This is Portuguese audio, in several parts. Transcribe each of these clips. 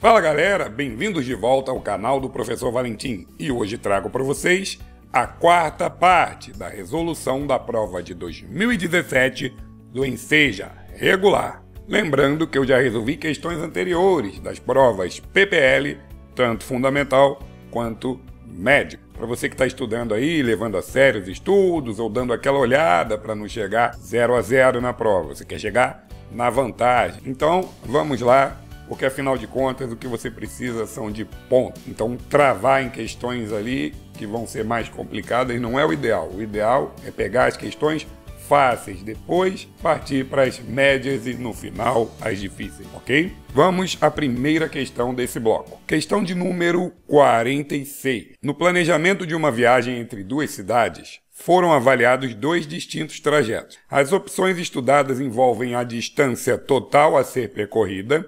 Fala galera, bem-vindos de volta ao canal do Professor Valentim e hoje trago para vocês a quarta parte da resolução da prova de 2017 do Enseja Regular. Lembrando que eu já resolvi questões anteriores das provas PPL, tanto fundamental quanto médio. Para você que está estudando aí, levando a sério os estudos ou dando aquela olhada para não chegar 0-0 na prova, você quer chegar na vantagem. Então vamos lá. Porque, afinal de contas, o que você precisa são de pontos. Então, travar em questões ali que vão ser mais complicadas não é o ideal. O ideal é pegar as questões fáceis, depois partir para as médias e, no final, as difíceis, ok? Vamos à primeira questão desse bloco. Questão de número 46. No planejamento de uma viagem entre duas cidades, foram avaliados dois distintos trajetos. As opções estudadas envolvem a distância total a ser percorrida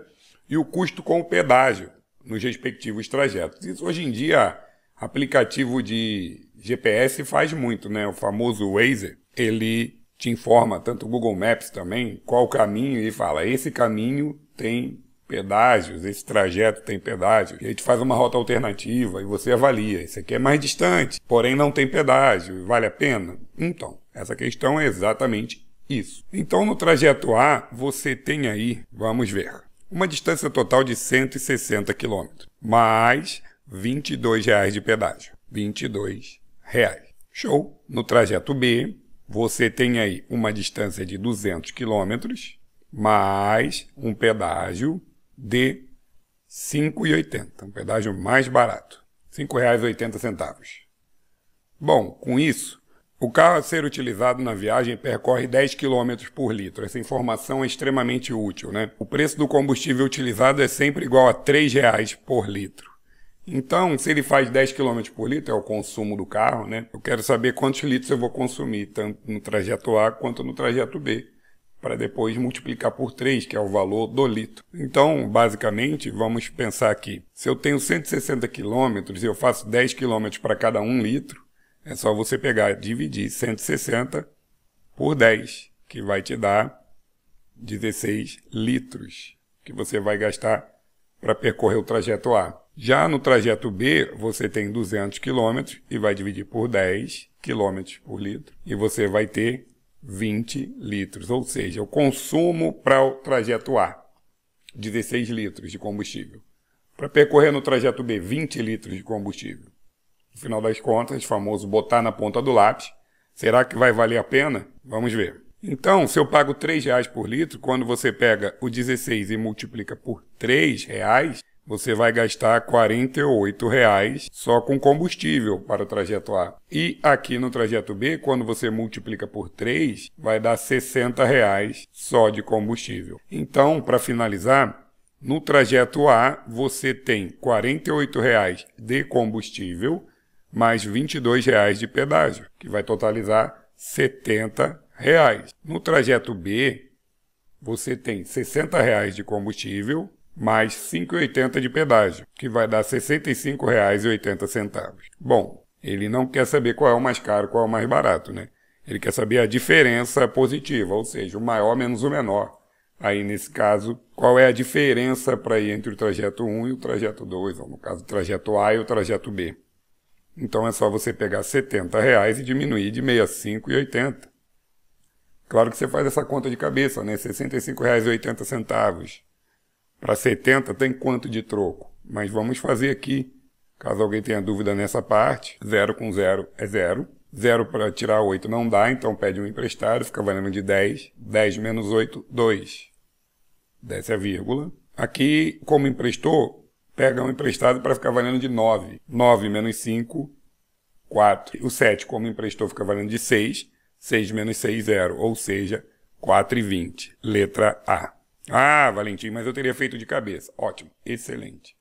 e o custo com o pedágio nos respectivos trajetos. Isso hoje em dia, aplicativo de GPS faz muito, né? O famoso Waze, ele te informa, tanto o Google Maps também, qual o caminho e fala, esse caminho tem pedágios, esse trajeto tem pedágio. E aí te faz uma rota alternativa e você avalia. Esse aqui é mais distante, porém não tem pedágio, vale a pena? Então, essa questão é exatamente isso. Então, no trajeto A, você tem aí, vamos ver, uma distância total de 160 km, mais R$ 22,00 de pedágio. R$ 22,00. Show! No trajeto B, você tem aí uma distância de 200 km, mais um pedágio de R$ 5,80. Um pedágio mais barato. R$ 5,80. Bom, com isso, o carro a ser utilizado na viagem percorre 10 km por litro. Essa informação é extremamente útil, né? O preço do combustível utilizado é sempre igual a R$ 3,00 por litro. Então, se ele faz 10 km por litro, é o consumo do carro, né? Eu quero saber quantos litros eu vou consumir, tanto no trajeto A quanto no trajeto B, para depois multiplicar por 3, que é o valor do litro. Então, basicamente, vamos pensar aqui. Se eu tenho 160 km e eu faço 10 km para cada 1 litro, é só você pegar e dividir 160 por 10, que vai te dar 16 litros, que você vai gastar para percorrer o trajeto A. Já no trajeto B, você tem 200 km e vai dividir por 10 km por litro, e você vai ter 20 litros, ou seja, o consumo para o trajeto A, 16 litros de combustível. Para percorrer no trajeto B, 20 litros de combustível. No final das contas, famoso botar na ponta do lápis. Será que vai valer a pena? Vamos ver. Então, se eu pago R$ 3,00 por litro, quando você pega o 16 e multiplica por R$ 3,00, você vai gastar R$ 48,00 só com combustível para o trajeto A. E aqui no trajeto B, quando você multiplica por 3, vai dar R$ 60,00 só de combustível. Então, para finalizar, no trajeto A, você tem R$ 48,00 de combustível, mais R$ 22,00 de pedágio, que vai totalizar R$ 70,00. No trajeto B, você tem R$ 60,00 de combustível, mais R$ 5,80 de pedágio, que vai dar R$ 65,80. Bom, ele não quer saber qual é o mais caro, qual é o mais barato, né? Ele quer saber a diferença positiva, ou seja, o maior menos o menor. Aí, nesse caso, qual é a diferença para ir entre o trajeto 1 e o trajeto 2, ou no caso, o trajeto A e o trajeto B. Então, é só você pegar R$ 70,00 e diminuir de 65,80. Claro que você faz essa conta de cabeça, né? R$ 65,80. Para 70 tem quanto de troco? Mas vamos fazer aqui, caso alguém tenha dúvida nessa parte. 0 com 0 é 0. 0 para tirar 8 não dá, então pede um emprestado, fica valendo de 10. 10 menos 8, 2. Desce a vírgula. Aqui, como emprestou, pega um emprestado para ficar valendo de 9. 9 menos 5, 4. O 7, como emprestou, fica valendo de 6. 6 menos 6, 0. Ou seja, 4,20. Letra A. Ah, Valentim, mas eu teria feito de cabeça. Ótimo, excelente.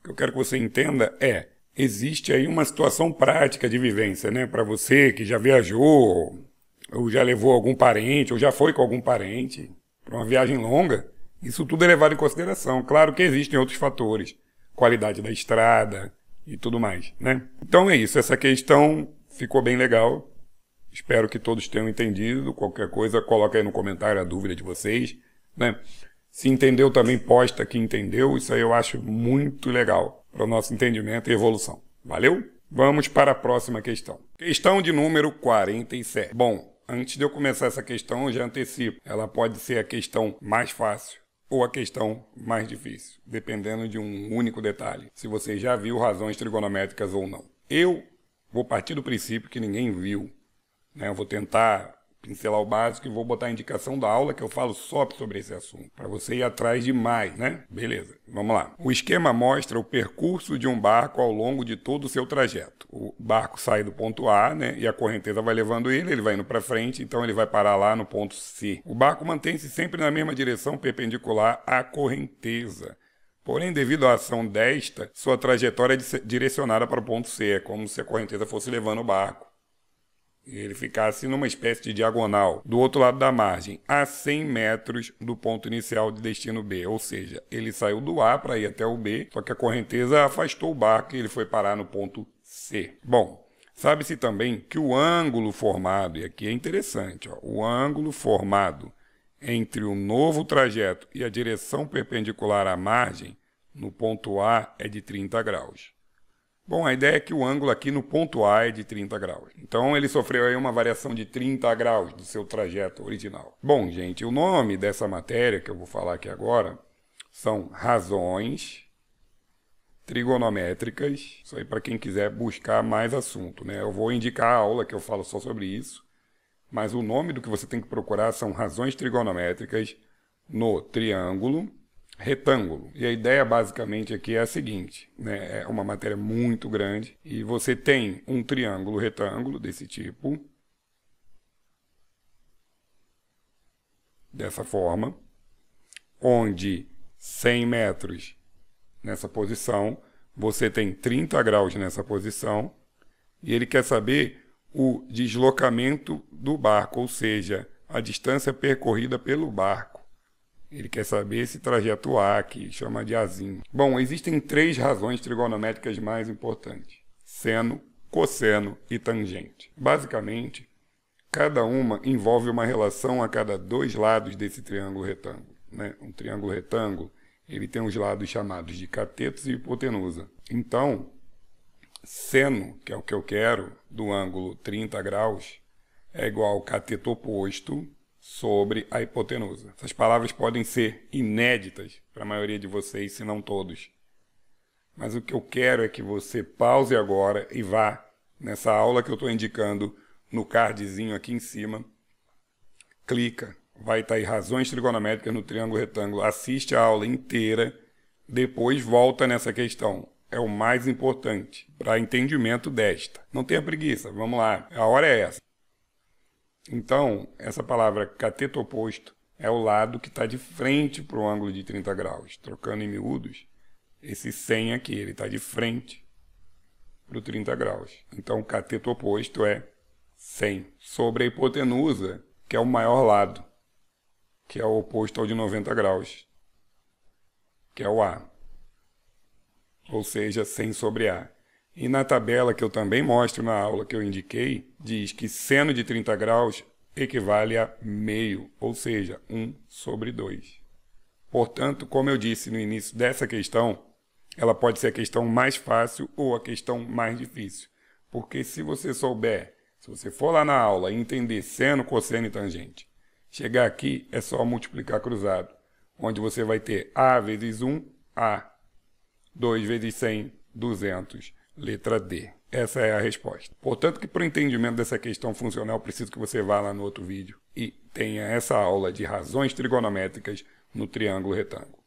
O que eu quero que você entenda é, existe aí uma situação prática de vivência, né? Para você que já viajou, ou já levou algum parente, ou já foi com algum parente para uma viagem longa, isso tudo é levado em consideração. Claro que existem outros fatores, qualidade da estrada e tudo mais, né? Então é isso, essa questão ficou bem legal. Espero que todos tenham entendido. Qualquer coisa, coloca aí no comentário a dúvida de vocês, né? Se entendeu também, posta que entendeu. Isso aí eu acho muito legal para o nosso entendimento e evolução. Valeu? Vamos para a próxima questão. Questão de número 47. Bom, antes de eu começar essa questão, eu já antecipo. Ela pode ser a questão mais fácil ou a questão mais difícil, dependendo de um único detalhe. Se você já viu razões trigonométricas ou não. Eu vou partir do princípio que ninguém viu, né? Eu vou tentar pincelar o básico e vou botar a indicação da aula que eu falo só sobre esse assunto, para você ir atrás de mais, né? Beleza, vamos lá. O esquema mostra o percurso de um barco ao longo de todo o seu trajeto. O barco sai do ponto A, né? E a correnteza vai levando ele vai indo para frente, então ele vai parar lá no ponto C. O barco mantém-se sempre na mesma direção perpendicular à correnteza. Porém, devido à ação desta, sua trajetória é direcionada para o ponto C. É como se a correnteza fosse levando o barco e ele ficasse numa espécie de diagonal do outro lado da margem, a 100 metros do ponto inicial de destino B. Ou seja, ele saiu do A para ir até o B, só que a correnteza afastou o barco e ele foi parar no ponto C. Bom, sabe-se também que o ângulo formado, e aqui é interessante, ó, o ângulo formado entre o novo trajeto e a direção perpendicular à margem, no ponto A, é de 30 graus. Bom, a ideia é que o ângulo aqui no ponto A é de 30 graus. Então, ele sofreu aí uma variação de 30 graus do seu trajeto original. Bom, gente, o nome dessa matéria que eu vou falar aqui agora são razões trigonométricas. Isso aí para quem quiser buscar mais assunto, né? Eu vou indicar a aula que eu falo só sobre isso. Mas o nome do que você tem que procurar são razões trigonométricas no triângulo retângulo. E a ideia basicamente aqui é a seguinte, né? É uma matéria muito grande e você tem um triângulo retângulo desse tipo, dessa forma, onde 100 metros nessa posição, você tem 30 graus nessa posição e ele quer saber o deslocamento do barco, ou seja, a distância percorrida pelo barco. Ele quer saber esse trajeto A, que chama de Azinho. Bom, existem 3 razões trigonométricas mais importantes: seno, cosseno e tangente. Basicamente, cada uma envolve uma relação a cada 2 lados desse triângulo retângulo, né? Um triângulo retângulo, ele tem os lados chamados de catetos e hipotenusa. Então, seno, que é o que eu quero, do ângulo 30 graus, é igual ao cateto oposto sobre a hipotenusa. Essas palavras podem ser inéditas para a maioria de vocês, se não todos. Mas o que eu quero é que você pause agora e vá nessa aula que eu estou indicando no cardzinho aqui em cima. Clica, vai estar aí razões trigonométricas no triângulo retângulo. Assiste a aula inteira, depois volta nessa questão. É o mais importante para entendimento desta. Não tenha preguiça, vamos lá, a hora é essa. Então, essa palavra cateto oposto é o lado que está de frente para o ângulo de 30 graus. Trocando em miúdos, esse 100 aqui, ele está de frente para o 30 graus. Então, o cateto oposto é 100. Sobre a hipotenusa, que é o maior lado, que é o oposto ao de 90 graus, que é o A. Ou seja, 100 sobre A. E na tabela que eu também mostro na aula que eu indiquei, diz que seno de 30 graus equivale a meio, ou seja, 1 sobre 2. Portanto, como eu disse no início dessa questão, ela pode ser a questão mais fácil ou a questão mais difícil. Porque se você souber, se você for lá na aula e entender seno, cosseno e tangente, chegar aqui é só multiplicar cruzado, onde você vai ter A vezes 1, A. 2 vezes 100, 200. Letra D. Essa é a resposta. Portanto, que para o entendimento dessa questão funcional, preciso que você vá lá no outro vídeo e tenha essa aula de razões trigonométricas no triângulo retângulo.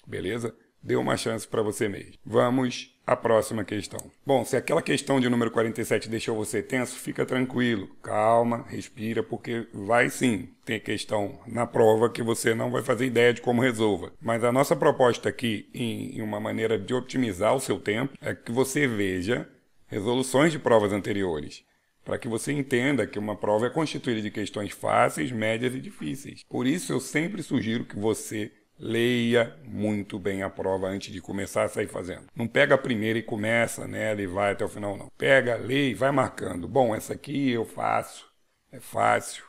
Beleza? Dê uma chance para você mesmo. Vamos à próxima questão. Bom, se aquela questão de número 47 deixou você tenso, fica tranquilo. Calma, respira, porque vai sim ter questão na prova que você não vai fazer ideia de como resolva. Mas a nossa proposta aqui, em uma maneira de otimizar o seu tempo, é que você veja resoluções de provas anteriores, para que você entenda que uma prova é constituída de questões fáceis, médias e difíceis. Por isso, eu sempre sugiro que você leia muito bem a prova antes de começar a sair fazendo. Não pega a primeira e começa nela e vai até o final, não. Pega, lê e vai marcando. Bom, essa aqui eu faço, é fácil.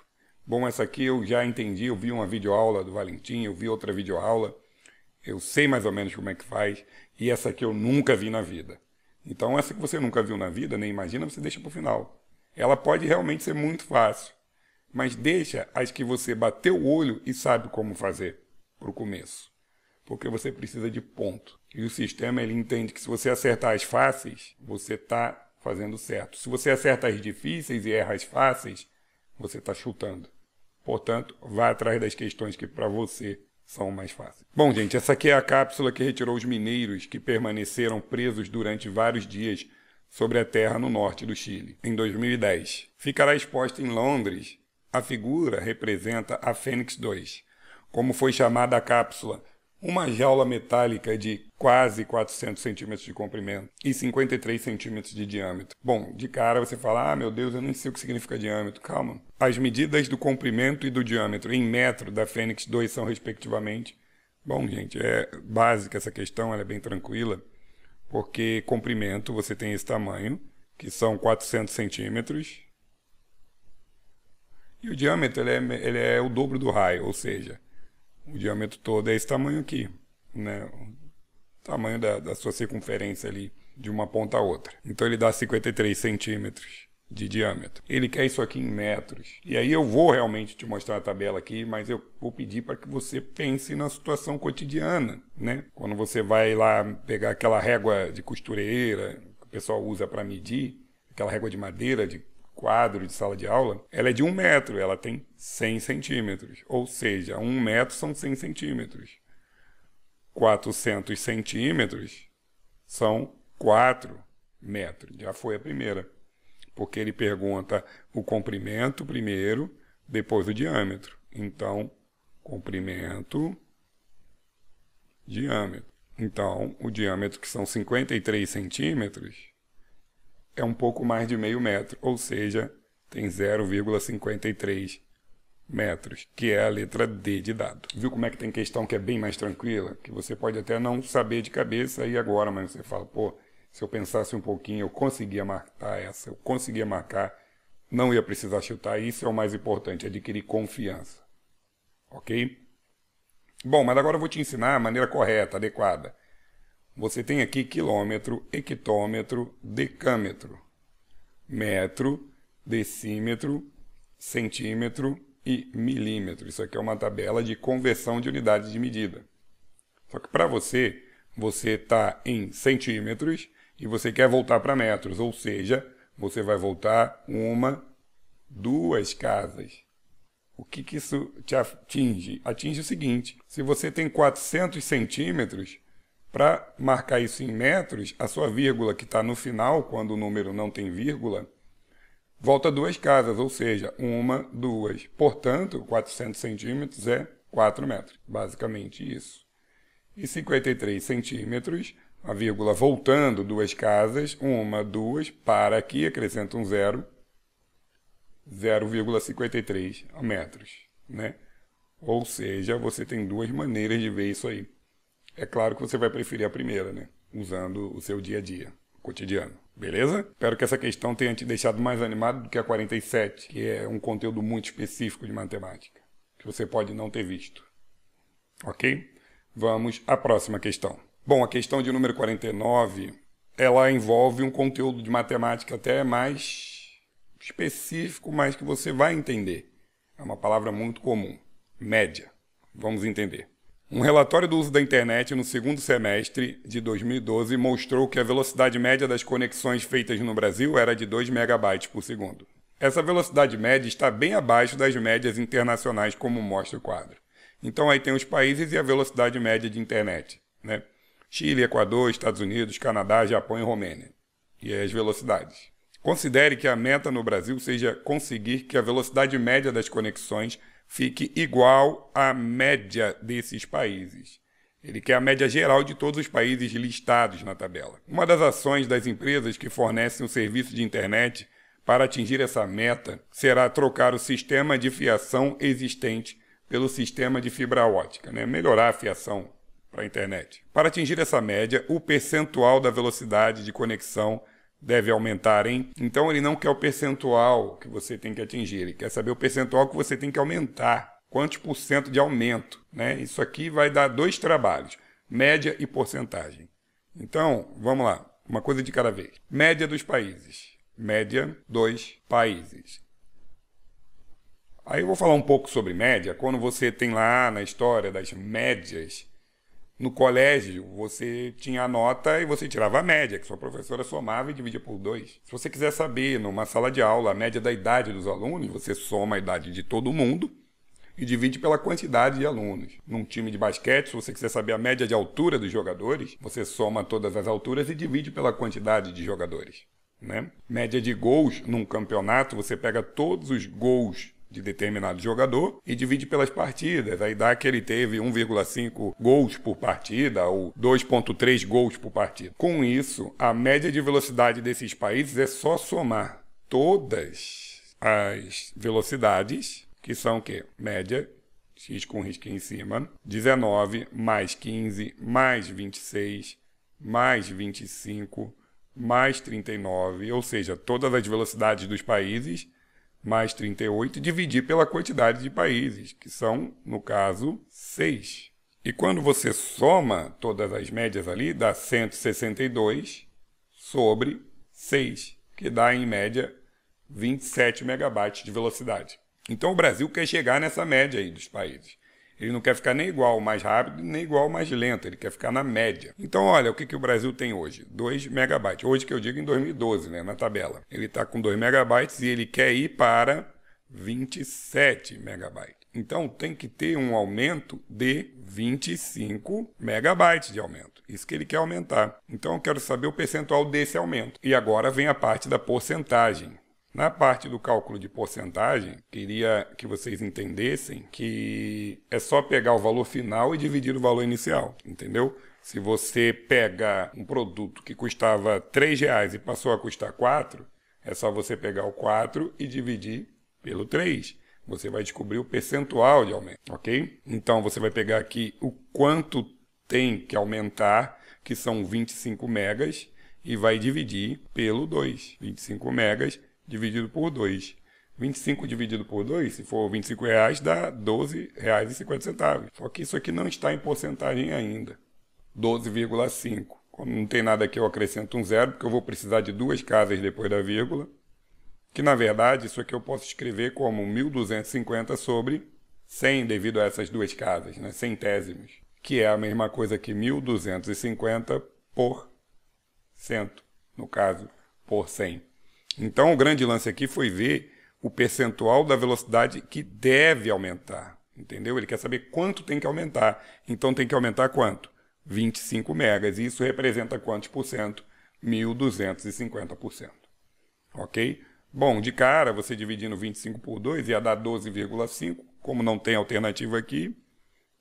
Bom, essa aqui eu já entendi, eu vi uma videoaula do Valentim, eu vi outra videoaula, eu sei mais ou menos como é que faz, e essa aqui eu nunca vi na vida. Então essa que você nunca viu na vida, nem imagina, você deixa para o final. Ela pode realmente ser muito fácil, mas deixa as que você bateu o olho e sabe como fazer para o começo. Porque você precisa de ponto. E o sistema ele entende que se você acertar as fáceis, você está fazendo certo. Se você acerta as difíceis e erra as fáceis, você está chutando. Portanto, vá atrás das questões que para você são mais fáceis. Bom, gente, essa aqui é a cápsula que retirou os mineiros que permaneceram presos durante vários dias sobre a terra no norte do Chile, em 2010. Ficará exposta em Londres. A figura representa a Fênix 2. Como foi chamada a cápsula? Uma jaula metálica de quase 400 centímetros de comprimento e 53 centímetros de diâmetro. Bom, de cara você fala, meu Deus, eu nem sei o que significa diâmetro. Calma. As medidas do comprimento e do diâmetro em metro da Fênix 2 são respectivamente... Bom, gente, é básica essa questão, ela é bem tranquila, porque comprimento você tem esse tamanho, que são 400 centímetros, e o diâmetro ele é o dobro do raio, ou seja, o diâmetro todo é esse tamanho aqui, né? O tamanho da sua circunferência ali, de uma ponta a outra. Então ele dá 53 centímetros de diâmetro. Ele quer isso aqui em metros. E aí eu vou realmente te mostrar a tabela aqui, mas eu vou pedir para que você pense na situação cotidiana, né? Quando você vai lá pegar aquela régua de costureira, que o pessoal usa para medir, aquela régua de madeira, de quadro de sala de aula, ela é de 1 metro, ela tem 100 centímetros, ou seja, 1 metro são 100 centímetros. 400 centímetros são 4 metros, já foi a primeira, porque ele pergunta o comprimento primeiro, depois o diâmetro. Então, comprimento, diâmetro. Então, o diâmetro, que são 53 centímetros, é um pouco mais de meio metro, ou seja, tem 0,53 metros, que é a letra D de dado. Viu como é que tem questão que é bem mais tranquila? Que você pode até não saber de cabeça aí agora, mas você fala, pô, se eu pensasse um pouquinho, eu conseguia marcar essa, eu conseguia marcar, não ia precisar chutar. Isso é o mais importante, adquirir confiança. Ok? Bom, mas agora eu vou te ensinar a maneira correta, adequada. Você tem aqui quilômetro, hectômetro, decâmetro, metro, decímetro, centímetro e milímetro. Isso aqui é uma tabela de conversão de unidades de medida. Só que para você está em centímetros e você quer voltar para metros, ou seja, você vai voltar 1, 2 casas. O que isso te atinge? Atinge o seguinte, se você tem 400 centímetros, para marcar isso em metros, a sua vírgula que está no final, quando o número não tem vírgula, volta 2 casas, ou seja, 1, 2. Portanto, 400 centímetros é 4 metros, basicamente isso. E 53 centímetros, a vírgula voltando 2 casas, 1, 2, para aqui, acrescenta um 0, 0,53 metros, né? Ou seja, você tem 2 maneiras de ver isso aí. É claro que você vai preferir a primeira, né? Usando o seu dia a dia, cotidiano. Beleza? Espero que essa questão tenha te deixado mais animado do que a 47, que é um conteúdo muito específico de matemática, que você pode não ter visto. Ok? Vamos à próxima questão. Bom, a questão de número 49, ela envolve um conteúdo de matemática até mais específico, mas que você vai entender. É uma palavra muito comum. Média. Vamos entender. Um relatório do uso da internet no segundo semestre de 2012 mostrou que a velocidade média das conexões feitas no Brasil era de 2 megabytes por segundo. Essa velocidade média está bem abaixo das médias internacionais, como mostra o quadro. Então aí tem os países e a velocidade média de internet, né? Chile, Equador, Estados Unidos, Canadá, Japão e Romênia. E aí as velocidades. Considere que a meta no Brasil seja conseguir que a velocidade média das conexões fique igual à média desses países. Ele quer a média geral de todos os países listados na tabela. Uma das ações das empresas que fornecem o serviço de internet para atingir essa meta será trocar o sistema de fiação existente pelo sistema de fibra ótica, né? Melhorar a fiação para a internet. Para atingir essa média, o percentual da velocidade de conexão deve aumentar, hein? Então ele não quer o percentual que você tem que atingir, ele quer saber o percentual que você tem que aumentar. Quantos por cento de aumento, né? Isso aqui vai dar 2 trabalhos, média e porcentagem. Então, vamos lá, uma coisa de cada vez. Média dos países. Média dos países. Aí eu vou falar um pouco sobre média. Quando você tem lá na história das médias, no colégio você tinha a nota e você tirava a média, que sua professora somava e dividia por 2. Se você quiser saber, numa sala de aula, a média da idade dos alunos, você soma a idade de todo mundo e divide pela quantidade de alunos. Num time de basquete, se você quiser saber a média de altura dos jogadores, você soma todas as alturas e divide pela quantidade de jogadores, né? Média de gols num campeonato, você pega todos os gols de determinado jogador e divide pelas partidas. Aí dá que ele teve 1,5 gols por partida ou 2,3 gols por partida. Com isso, a média de velocidade desses países é só somar todas as velocidades, que são o quê? Média, x com risquinho em cima, 19 mais 15 mais 26 mais 25 mais 39, ou seja, todas as velocidades dos países mais 38, e dividir pela quantidade de países, que são, no caso, 6. E quando você soma todas as médias ali, dá 162 sobre 6, que dá, em média, 27 megabytes de velocidade. Então o Brasil quer chegar nessa média aí dos países. Ele não quer ficar nem igual ao mais rápido, nem igual ao mais lento, ele quer ficar na média. Então, olha, o que o Brasil tem hoje? 2 megabytes. Hoje que eu digo em 2012, né, na tabela. Ele está com 2 megabytes e ele quer ir para 27 megabytes. Então, tem que ter um aumento de 25 megabytes de aumento. Isso que ele quer aumentar. Então, eu quero saber o percentual desse aumento. E agora vem a parte da porcentagem. Na parte do cálculo de porcentagem, queria que vocês entendessem que é só pegar o valor final e dividir o valor inicial, entendeu? Se você pega um produto que custava R$3 e passou a custar 4, é só você pegar o 4 e dividir pelo 3. Você vai descobrir o percentual de aumento, ok? Então, você vai pegar aqui o quanto tem que aumentar, que são 25 megas, e vai dividir pelo 2. 25 megas dividido por 2. 25 dividido por 2, se for R$25, dá R$12,50. Só que isso aqui não está em porcentagem ainda. 12,5. Como não tem nada aqui, eu acrescento um zero, porque eu vou precisar de 2 casas depois da vírgula. Que, na verdade, isso aqui eu posso escrever como 1.250 sobre 100, devido a essas 2 casas, né? Centésimos. Que é a mesma coisa que 1.250 por cento, no caso, por 100. Então, o grande lance aqui foi ver o percentual da velocidade que deve aumentar, entendeu? Ele quer saber quanto tem que aumentar. Então, tem que aumentar quanto? 25 megas. E isso representa quantos por cento? 1.250%. Ok? Bom, de cara, você dividindo 25 por 2 ia dar 12,5. Como não tem alternativa aqui,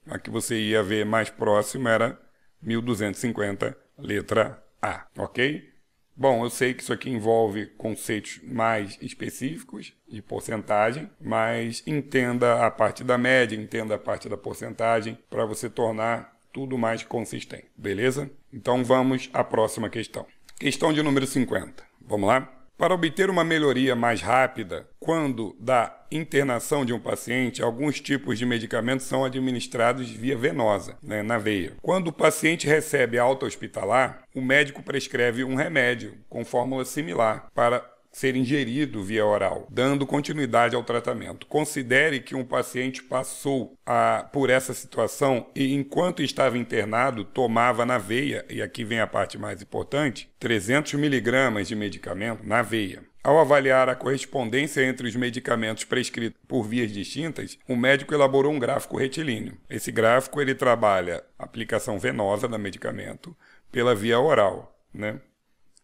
a que você ia ver mais próximo era 1.250, letra A. Ok? Bom, eu sei que isso aqui envolve conceitos mais específicos de porcentagem, mas entenda a parte da média, entenda a parte da porcentagem, para você tornar tudo mais consistente, beleza? Então vamos à próxima questão. Questão de número 50. Vamos lá? Para obter uma melhoria mais rápida, quando da internação de um paciente, alguns tipos de medicamentos são administrados via venosa, né, na veia. Quando o paciente recebe alta hospitalar, o médico prescreve um remédio com fórmula similar para ser ingerido via oral, dando continuidade ao tratamento. Considere que um paciente passou por essa situação e, enquanto estava internado, tomava na veia, e aqui vem a parte mais importante, 300 miligramas de medicamento na veia. Ao avaliar a correspondência entre os medicamentos prescritos por vias distintas, o médico elaborou um gráfico retilíneo. Esse gráfico ele trabalha a aplicação venosa do medicamento pela via oral, né?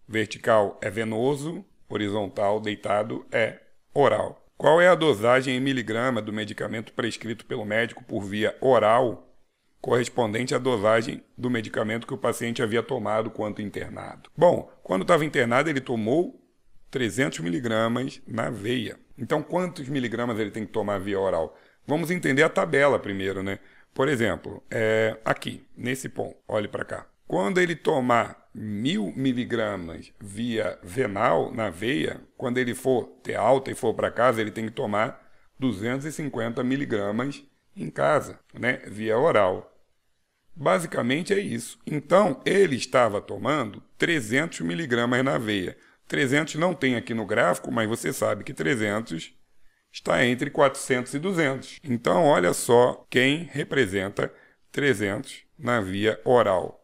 Vertical é venoso, horizontal, deitado, é oral. Qual é a dosagem em miligrama do medicamento prescrito pelo médico por via oral, correspondente à dosagem do medicamento que o paciente havia tomado quando internado? Bom, quando estava internado, ele tomou 300 miligramas na veia. Então, quantos miligramas ele tem que tomar via oral? Vamos entender a tabela primeiro, né? Por exemplo, aqui, nesse ponto, olhe para cá. Quando ele tomar 1000 miligramas via venal na veia, quando ele for ter alta e for para casa, ele tem que tomar 250 miligramas em casa, né? Via oral. Basicamente é isso. Então, ele estava tomando 300 miligramas na veia. 300 não tem aqui no gráfico, mas você sabe que 300 está entre 400 e 200. Então, olha só quem representa 300 na via oral.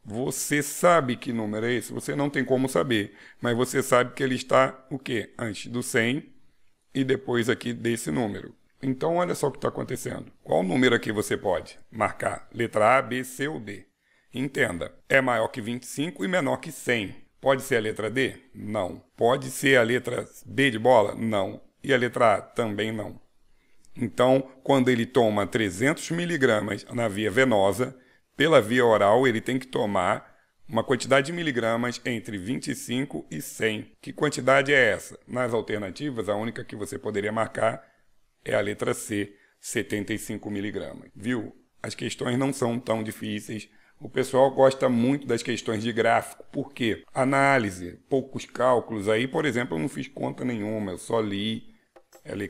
Você sabe que número é esse? Você não tem como saber, mas você sabe que ele está o quê? Antes do 100 e depois aqui desse número. Então, olha só o que está acontecendo. Qual número aqui você pode marcar? Letra A, B, C ou D. Entenda, é maior que 25 e menor que 100. Pode ser a letra D? Não. Pode ser a letra B de bola? Não. E a letra A? Também não. Então, quando ele toma 300 miligramas na via venosa, pela via oral ele tem que tomar uma quantidade de miligramas entre 25 e 100. Que quantidade é essa? Nas alternativas, a única que você poderia marcar é a letra C, 75 miligramas. Viu? As questões não são tão difíceis. O pessoal gosta muito das questões de gráfico. Por quê? Análise, poucos cálculos. Aí, por exemplo, eu não fiz conta nenhuma, eu só li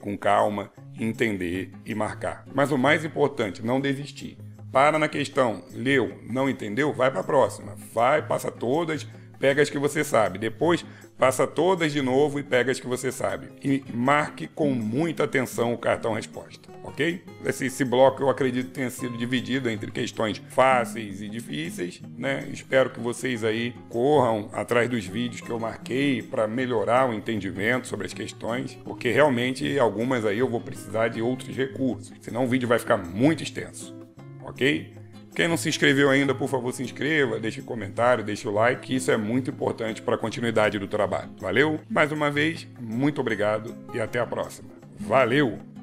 com calma, entender e marcar. Mas o mais importante, não desistir. Para na questão, leu, não entendeu, vai para a próxima. Vai, passa todas, pega as que você sabe. Depois, passa todas de novo e pega as que você sabe. E marque com muita atenção o cartão resposta, ok? Esse bloco eu acredito que tenha sido dividido entre questões fáceis e difíceis, né? Espero que vocês aí corram atrás dos vídeos que eu marquei para melhorar o entendimento sobre as questões, porque realmente algumas aí eu vou precisar de outros recursos, senão o vídeo vai ficar muito extenso. Ok? Quem não se inscreveu ainda, por favor, se inscreva, deixe um comentário, deixe o like, que isso é muito importante para a continuidade do trabalho. Valeu? Mais uma vez, muito obrigado e até a próxima. Valeu!